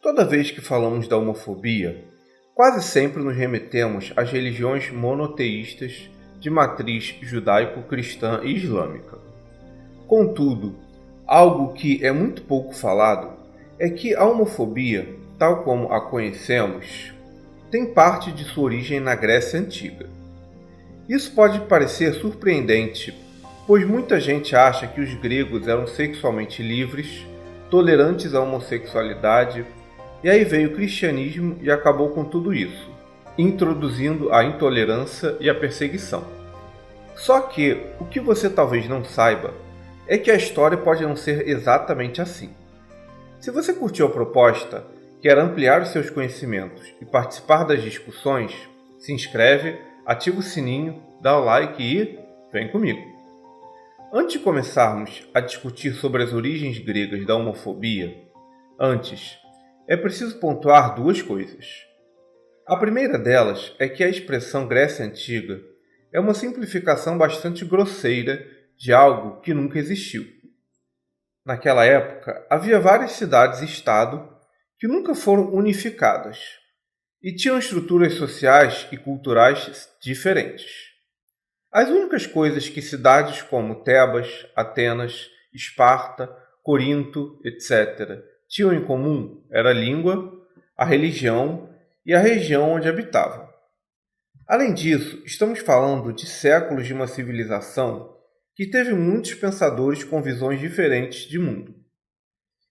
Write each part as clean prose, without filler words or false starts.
Toda vez que falamos da homofobia, quase sempre nos remetemos às religiões monoteístas de matriz judaico-cristã e islâmica. Contudo, algo que é muito pouco falado é que a homofobia, tal como a conhecemos, tem parte de sua origem na Grécia Antiga. Isso pode parecer surpreendente, pois muita gente acha que os gregos eram sexualmente livres, tolerantes à homossexualidade, e aí veio o cristianismo e acabou com tudo isso, introduzindo a intolerância e a perseguição. Só que o que você talvez não saiba é que a história pode não ser exatamente assim. Se você curtiu a proposta, quer ampliar os seus conhecimentos e participar das discussões, se inscreve, ativa o sininho, dá o like e vem comigo. Antes de começarmos a discutir sobre as origens gregas da homofobia, é preciso pontuar duas coisas. A primeira delas é que a expressão Grécia Antiga é uma simplificação bastante grosseira de algo que nunca existiu. Naquela época, havia várias cidades-estado que nunca foram unificadas e tinham estruturas sociais e culturais diferentes. As únicas coisas que cidades como Tebas, Atenas, Esparta, Corinto, etc., tinham em comum era a língua, a religião e a região onde habitavam. Além disso, estamos falando de séculos de uma civilização que teve muitos pensadores com visões diferentes de mundo.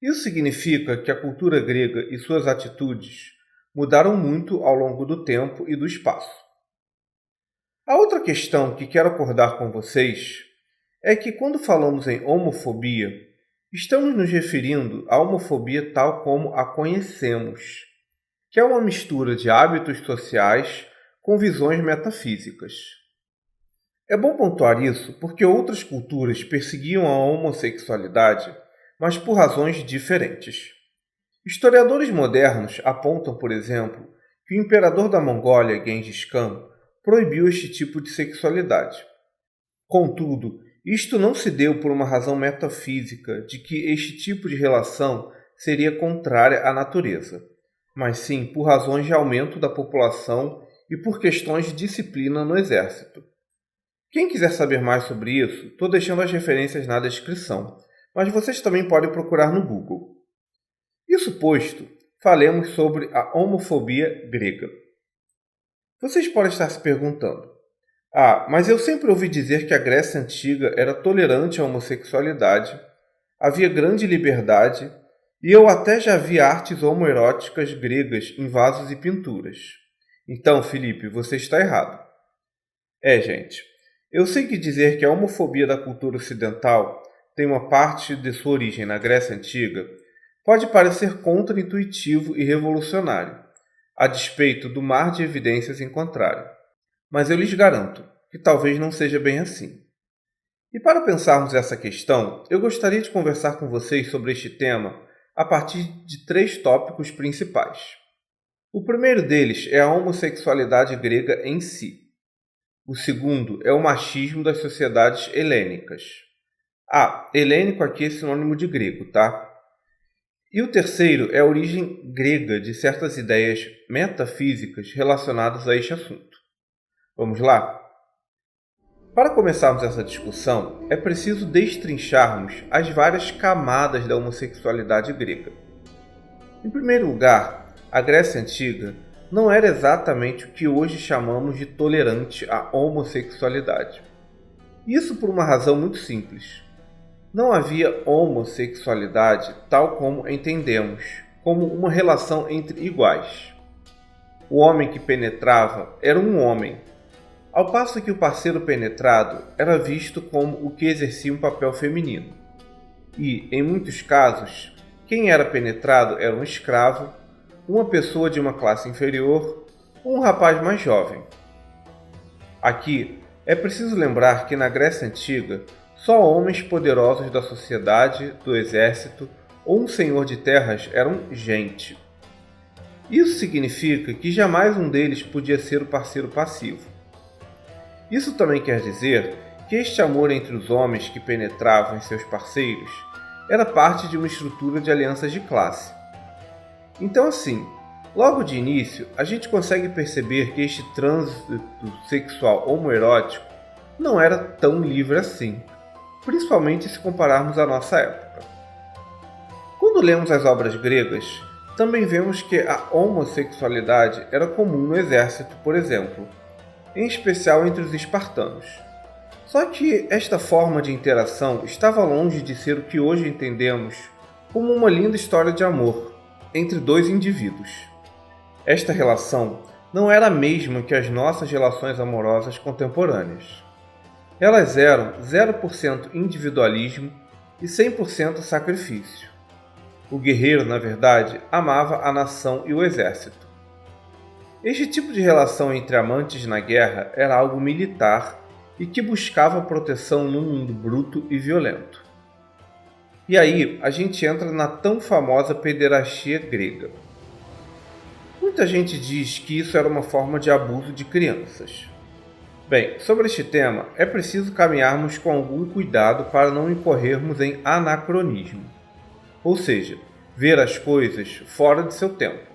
Isso significa que a cultura grega e suas atitudes mudaram muito ao longo do tempo e do espaço. A outra questão que quero acordar com vocês é que quando falamos em homofobia, estamos nos referindo à homofobia tal como a conhecemos, que é uma mistura de hábitos sociais com visões metafísicas. É bom pontuar isso porque outras culturas perseguiam a homossexualidade, mas por razões diferentes. Historiadores modernos apontam, por exemplo, que o imperador da Mongólia, Gengis Khan, proibiu este tipo de sexualidade. Contudo, isto não se deu por uma razão metafísica de que este tipo de relação seria contrária à natureza, mas sim por razões de aumento da população e por questões de disciplina no exército. Quem quiser saber mais sobre isso, estou deixando as referências na descrição, mas vocês também podem procurar no Google. Isso posto, falemos sobre a homofobia grega. Vocês podem estar se perguntando: mas eu sempre ouvi dizer que a Grécia Antiga era tolerante à homossexualidade, havia grande liberdade e eu até já vi artes homoeróticas gregas em vasos e pinturas. Então, Felipe, você está errado. Gente, eu sei que dizer que a homofobia da cultura ocidental tem uma parte de sua origem na Grécia Antiga pode parecer contra-intuitivo e revolucionário, a despeito do mar de evidências em contrário. Mas eu lhes garanto que talvez não seja bem assim. E para pensarmos essa questão, eu gostaria de conversar com vocês sobre este tema a partir de 3 tópicos principais. O primeiro deles é a homossexualidade grega em si. O segundo é o machismo das sociedades helênicas. Helênico aqui é sinônimo de grego, tá? E o terceiro é a origem grega de certas ideias metafísicas relacionadas a este assunto. Vamos lá? Para começarmos essa discussão, é preciso destrincharmos as várias camadas da homossexualidade grega. Em primeiro lugar, a Grécia Antiga não era exatamente o que hoje chamamos de tolerante à homossexualidade. Isso por uma razão muito simples. Não havia homossexualidade tal como entendemos, como uma relação entre iguais. O homem que penetrava era um homem, ao passo que o parceiro penetrado era visto como o que exercia um papel feminino. E, em muitos casos, quem era penetrado era um escravo, uma pessoa de uma classe inferior ou um rapaz mais jovem. Aqui, é preciso lembrar que na Grécia Antiga, só homens poderosos da sociedade, do exército ou um senhor de terras eram gente. Isso significa que jamais um deles podia ser o parceiro passivo. Isso também quer dizer que este amor entre os homens que penetravam em seus parceiros era parte de uma estrutura de alianças de classe. Então, assim, logo de início, a gente consegue perceber que este trânsito sexual homoerótico não era tão livre assim, principalmente se compararmos à nossa época. Quando lemos as obras gregas, também vemos que a homossexualidade era comum no exército, por exemplo, em especial entre os espartanos. Só que esta forma de interação estava longe de ser o que hoje entendemos como uma linda história de amor entre dois indivíduos. Esta relação não era a mesma que as nossas relações amorosas contemporâneas. Elas eram 0% individualismo e 100% sacrifício. O guerreiro, na verdade, amava a nação e o exército. Este tipo de relação entre amantes na guerra era algo militar e que buscava proteção num mundo bruto e violento. E aí a gente entra na tão famosa pederastia grega. Muita gente diz que isso era uma forma de abuso de crianças. Bem, sobre este tema é preciso caminharmos com algum cuidado para não incorrermos em anacronismo, ou seja, ver as coisas fora de seu tempo.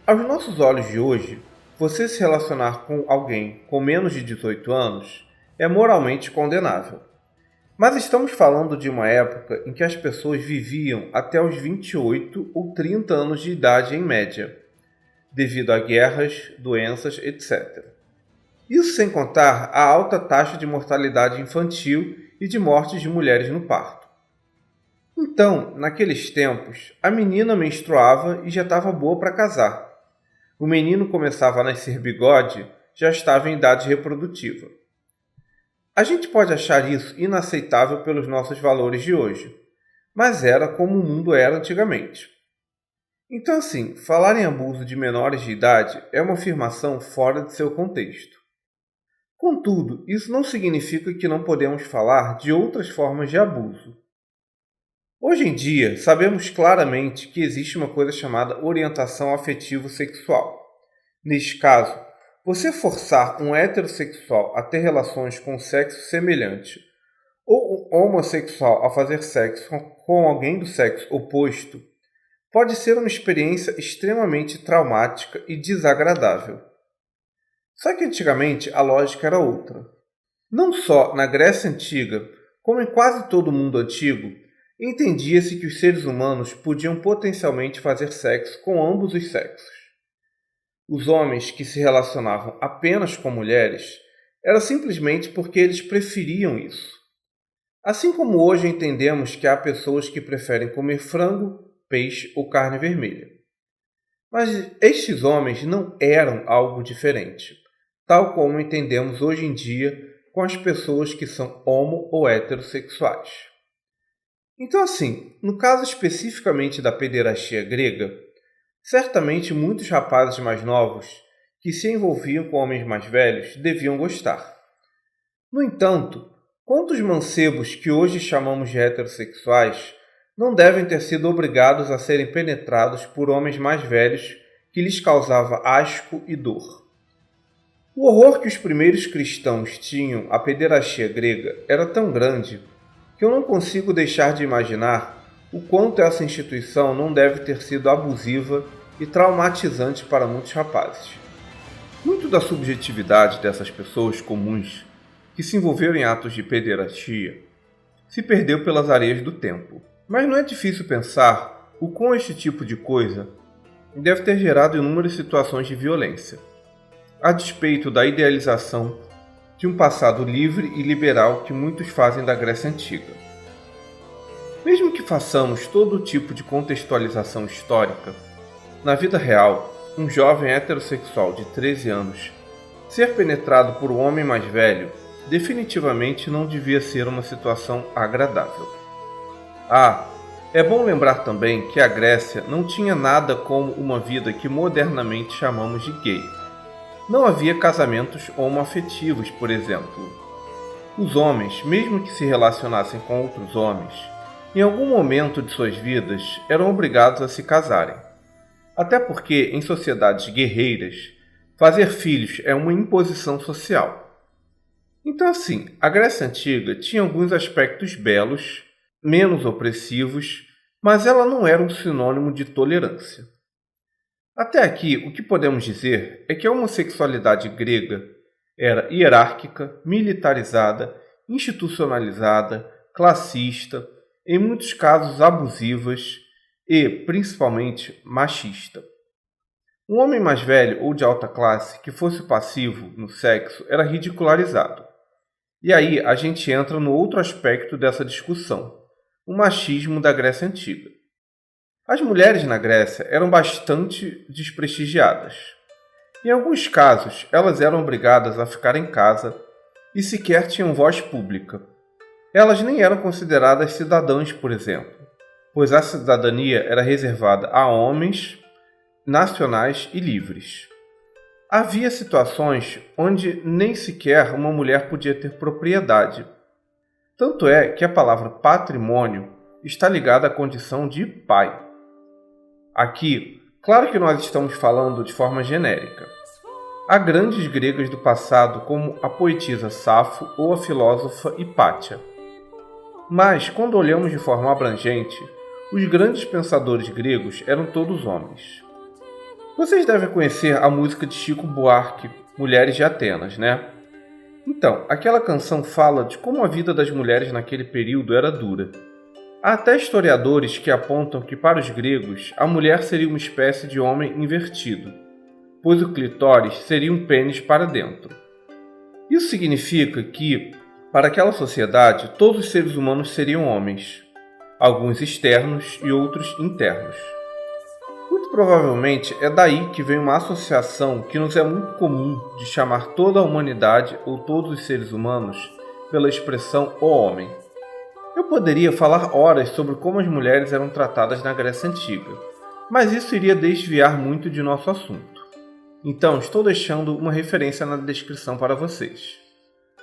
Aos nossos olhos de hoje, você se relacionar com alguém com menos de 18 anos é moralmente condenável. Mas estamos falando de uma época em que as pessoas viviam até os 28 ou 30 anos de idade em média, devido a guerras, doenças, etc. Isso sem contar a alta taxa de mortalidade infantil e de mortes de mulheres no parto. Então, naqueles tempos, a menina menstruava e já estava boa para casar. O menino começava a nascer bigode, já estava em idade reprodutiva. A gente pode achar isso inaceitável pelos nossos valores de hoje, mas era como o mundo era antigamente. Então, assim, falar em abuso de menores de idade é uma afirmação fora de seu contexto. Contudo, isso não significa que não podemos falar de outras formas de abuso. Hoje em dia, sabemos claramente que existe uma coisa chamada orientação afetivo-sexual. Neste caso, você forçar um heterossexual a ter relações com sexo semelhante ou um homossexual a fazer sexo com alguém do sexo oposto pode ser uma experiência extremamente traumática e desagradável. Só que antigamente a lógica era outra. Não só na Grécia Antiga, como em quase todo o mundo antigo, entendia-se que os seres humanos podiam potencialmente fazer sexo com ambos os sexos. Os homens que se relacionavam apenas com mulheres era simplesmente porque eles preferiam isso. Assim como hoje entendemos que há pessoas que preferem comer frango, peixe ou carne vermelha. Mas estes homens não eram algo diferente, tal como entendemos hoje em dia com as pessoas que são homo ou heterossexuais. Então, assim, no caso especificamente da pederastia grega, certamente muitos rapazes mais novos que se envolviam com homens mais velhos deviam gostar. No entanto, quantos mancebos que hoje chamamos de heterossexuais não devem ter sido obrigados a serem penetrados por homens mais velhos que lhes causava asco e dor? O horror que os primeiros cristãos tinham à pederastia grega era tão grande que eu não consigo deixar de imaginar o quanto essa instituição não deve ter sido abusiva e traumatizante para muitos rapazes. Muito da subjetividade dessas pessoas comuns que se envolveram em atos de pederastia se perdeu pelas areias do tempo. Mas não é difícil pensar o quão este tipo de coisa deve ter gerado inúmeras situações de violência, a despeito da idealização de um passado livre e liberal que muitos fazem da Grécia Antiga. Mesmo que façamos todo tipo de contextualização histórica, na vida real, um jovem heterossexual de 13 anos ser penetrado por um homem mais velho definitivamente não devia ser uma situação agradável. É bom lembrar também que a Grécia não tinha nada como uma vida que modernamente chamamos de gay. Não havia casamentos homoafetivos, por exemplo. Os homens, mesmo que se relacionassem com outros homens, em algum momento de suas vidas eram obrigados a se casarem. Até porque, em sociedades guerreiras, fazer filhos é uma imposição social. Então, assim, a Grécia Antiga tinha alguns aspectos belos, menos opressivos, mas ela não era um sinônimo de tolerância. Até aqui, o que podemos dizer é que a homossexualidade grega era hierárquica, militarizada, institucionalizada, classista, em muitos casos abusivas e, principalmente, machista. Um homem mais velho ou de alta classe que fosse passivo no sexo era ridicularizado. E aí a gente entra no outro aspecto dessa discussão, o machismo da Grécia Antiga. As mulheres na Grécia eram bastante desprestigiadas. Em alguns casos, elas eram obrigadas a ficar em casa e sequer tinham voz pública. Elas nem eram consideradas cidadãs, por exemplo, pois a cidadania era reservada a homens nacionais e livres. Havia situações onde nem sequer uma mulher podia ter propriedade. Tanto é que a palavra patrimônio está ligada à condição de pai. Aqui, claro que nós estamos falando de forma genérica. Há grandes gregas do passado como a poetisa Safo ou a filósofa Hipátia. Mas, quando olhamos de forma abrangente, os grandes pensadores gregos eram todos homens. Vocês devem conhecer a música de Chico Buarque, Mulheres de Atenas, né? Então, aquela canção fala de como a vida das mulheres naquele período era dura. Há até historiadores que apontam que para os gregos a mulher seria uma espécie de homem invertido, pois o clitóris seria um pênis para dentro. Isso significa que, para aquela sociedade, todos os seres humanos seriam homens, alguns externos e outros internos. Muito provavelmente é daí que vem uma associação que nos é muito comum de chamar toda a humanidade ou todos os seres humanos pela expressão o homem. Eu poderia falar horas sobre como as mulheres eram tratadas na Grécia Antiga, mas isso iria desviar muito de nosso assunto. Então estou deixando uma referência na descrição para vocês.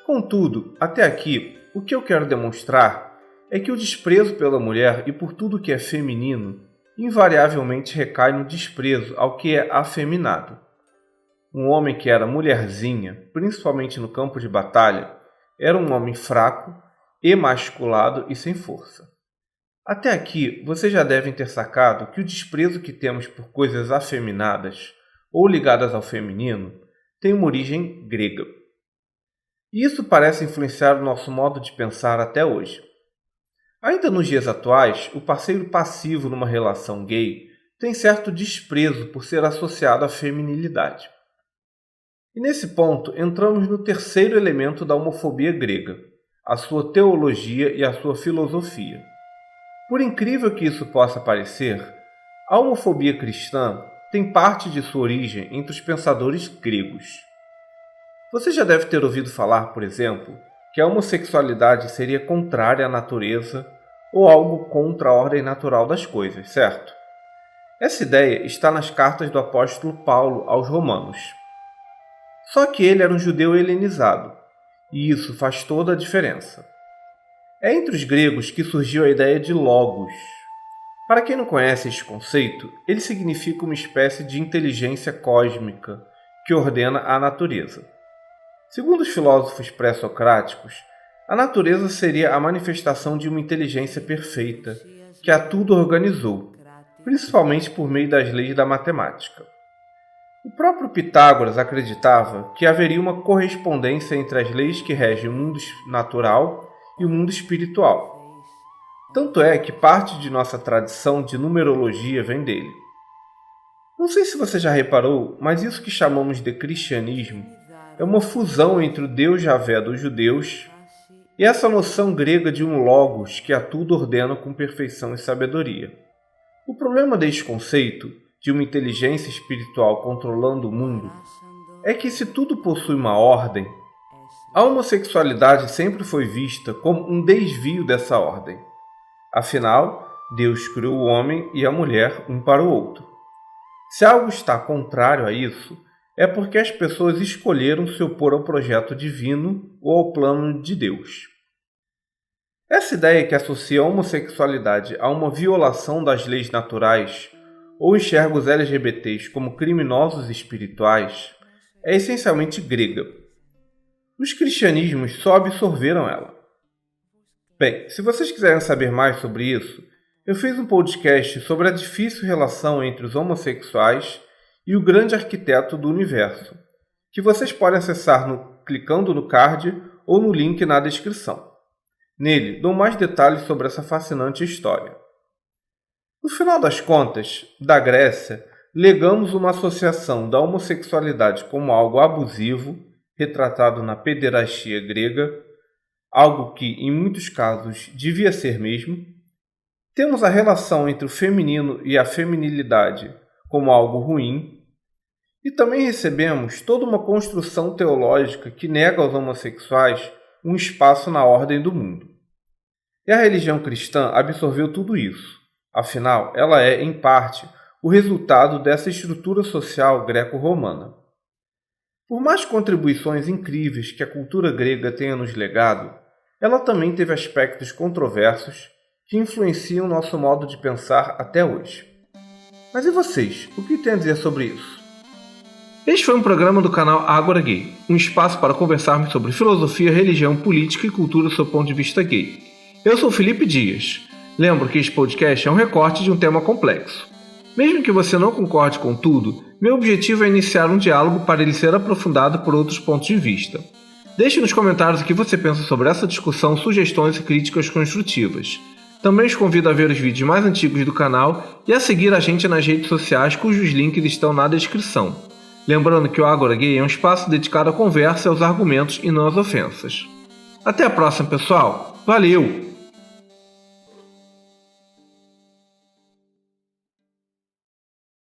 Contudo, até aqui, o que eu quero demonstrar é que o desprezo pela mulher e por tudo que é feminino invariavelmente recai no desprezo ao que é afeminado. Um homem que era mulherzinha, principalmente no campo de batalha, era um homem fraco, emasculado e sem força. Até aqui, vocês já devem ter sacado que o desprezo que temos por coisas afeminadas ou ligadas ao feminino tem uma origem grega. E isso parece influenciar o nosso modo de pensar até hoje. Ainda nos dias atuais, o parceiro passivo numa relação gay tem certo desprezo por ser associado à feminilidade. E nesse ponto entramos no terceiro elemento da homofobia grega, a sua teologia e a sua filosofia. Por incrível que isso possa parecer, a homofobia cristã tem parte de sua origem entre os pensadores gregos. Você já deve ter ouvido falar, por exemplo, que a homossexualidade seria contrária à natureza ou algo contra a ordem natural das coisas, certo? Essa ideia está nas cartas do apóstolo Paulo aos Romanos. Só que ele era um judeu helenizado, e isso faz toda a diferença. É entre os gregos que surgiu a ideia de logos. Para quem não conhece este conceito, ele significa uma espécie de inteligência cósmica que ordena a natureza. Segundo os filósofos pré-socráticos, a natureza seria a manifestação de uma inteligência perfeita, que a tudo organizou, principalmente por meio das leis da matemática. O próprio Pitágoras acreditava que haveria uma correspondência entre as leis que regem o mundo natural e o mundo espiritual. Tanto é que parte de nossa tradição de numerologia vem dele. Não sei se você já reparou, mas isso que chamamos de cristianismo é uma fusão entre o Deus Javé dos judeus e essa noção grega de um logos que a tudo ordena com perfeição e sabedoria. O problema deste conceito, de uma inteligência espiritual controlando o mundo, é que se tudo possui uma ordem, a homossexualidade sempre foi vista como um desvio dessa ordem. Afinal, Deus criou o homem e a mulher um para o outro. Se algo está contrário a isso, é porque as pessoas escolheram se opor ao projeto divino ou ao plano de Deus. Essa ideia que associa a homossexualidade a uma violação das leis naturais ou enxerga os LGBTs como criminosos espirituais é essencialmente grega. Os cristianismos só absorveram ela. Bem, se vocês quiserem saber mais sobre isso, eu fiz um podcast sobre a difícil relação entre os homossexuais e o grande arquiteto do universo, que vocês podem acessar clicando no card ou no link na descrição. Nele, dou mais detalhes sobre essa fascinante história. No final das contas, da Grécia, legamos uma associação da homossexualidade como algo abusivo, retratado na pederastia grega, algo que, em muitos casos, devia ser mesmo. Temos a relação entre o feminino e a feminilidade como algo ruim. E também recebemos toda uma construção teológica que nega aos homossexuais um espaço na ordem do mundo. E a religião cristã absorveu tudo isso. Afinal, ela é, em parte, o resultado dessa estrutura social greco-romana. Por mais contribuições incríveis que a cultura grega tenha nos legado, ela também teve aspectos controversos que influenciam nosso modo de pensar até hoje. Mas e vocês? O que têm a dizer sobre isso? Este foi um programa do canal Ágora Gay, um espaço para conversarmos sobre filosofia, religião, política e cultura sob o ponto de vista gay. Eu sou Felipe Dias. Lembro que este podcast é um recorte de um tema complexo. Mesmo que você não concorde com tudo, meu objetivo é iniciar um diálogo para ele ser aprofundado por outros pontos de vista. Deixe nos comentários o que você pensa sobre essa discussão, sugestões e críticas construtivas. Também os convido a ver os vídeos mais antigos do canal e a seguir a gente nas redes sociais cujos links estão na descrição. Lembrando que o Ágora Gay é um espaço dedicado à conversa e aos argumentos e não às ofensas. Até a próxima, pessoal! Valeu!